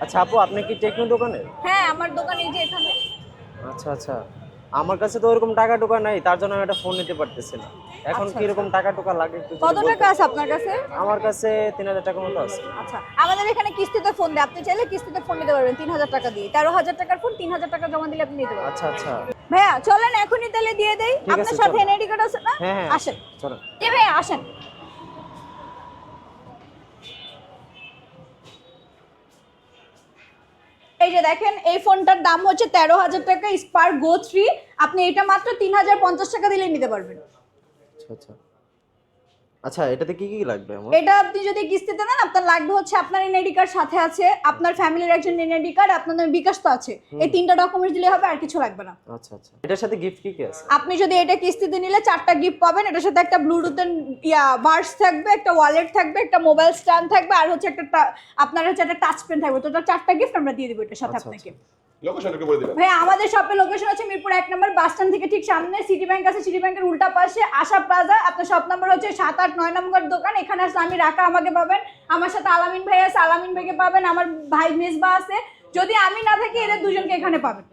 আচ্ছা আপু, আপনি কি টেকনো দোকানে? হ্যাঁ, আমার দোকান এই যে এখানে। আচ্ছা আচ্ছা, আমার কাছে তো ওরকম টাকা টুকা নাই, তার জন্য আমি একটা ফোন নিতে পারতেছি না। এখন আচ্ছা কি আচ্ছা, রকম টাকা টুকা লাগে একটু যদি কত টাকা বলতেন। আছে আপনার কাছে? আমার কাছে 3000 টাকার মতো আছে। আচ্ছা, আমাদের এখানে কিস্তিতে ফোন দেয়, আপনি চাইলে কিস্তিতে ফোন নিতে পারবেন 3000 টাকা দিয়ে। 13,000 টাকার ফোন 3000 টাকা জমা দিলে আপনি নিতে পারবেন। আচ্ছা আচ্ছা, ভাইয়া চলেন এখনই তাহলে দিয়ে দেই। ঠিক আপনার আছে সাথে চলো। এনআইডি কার্ড আছে না? হ্যাঁ হ্যাঁ আছে, আসেন। চলো। জি ভাইয়া আসেন। এই যে দেখেন, এই ফোনটার দাম হচ্ছে 13,000 টাকা, স্পার্ক গো 3। আপনি এটা মাত্র 3050 টাকা দিলেই নিতে পারবেন। আচ্ছা আচ্ছা আচ্ছা, এটাতে কি কি লাগবে আমার? এটা আপনি যদি কিস্তিতে নেন, আপনার লাগবে হচ্ছে আপনার এনআইডি কার্ড সাথে আছে, আপনার ফ্যামিলির একজন এনআইডি কার্ড, আপনাদের বিকাশ তো আছে। এই তিনটা ডকুমেন্টস দিলে হবে, আর কিছু লাগবে না। আচ্ছা আচ্ছা, এটার সাথে গিফট কি কি আছে? আপনি যদি এটা কিস্তিতে নিলে 4টা গিফট পাবেন। এটার সাথে একটা ব্লুটুথের বাডস থাকবে, একটা ওয়ালেট থাকবে, একটা মোবাইল স্ট্যান্ড থাকবে, আর হচ্ছে একটা আপনার হচ্ছে একটা টাচ পেন থাকবে। টোটাল 4টা গিফট আমরা দিয়ে দিব এটার সাথে আচ্ছা আপনাকে। আচ্ছা, লোকেশন একটু বলে দিবেন। ভাই আমাদের শপের লোকেশন হচ্ছে মিরপুর 1 নম্বর বাস স্ট্যান্ড থেকে ঠিক সামনে সিটি ব্যাংক আছে, সিটি ব্যাংকের উল্টা পাশে আশা প্লাজা। আপনার শপ নাম্বার হচ্ছে 7, 8, 9 নম্বর দোকান। এখানে আসলে আমি রাখা আমাকে পাবেন, আমার সাথে আলামিন ভাই আছে, আলামিন ভাইকে পাবেন, আমার ভাই মেজবা আছে। যদি আমি না থাকি এদের দুজনকে এখানে পাবেন।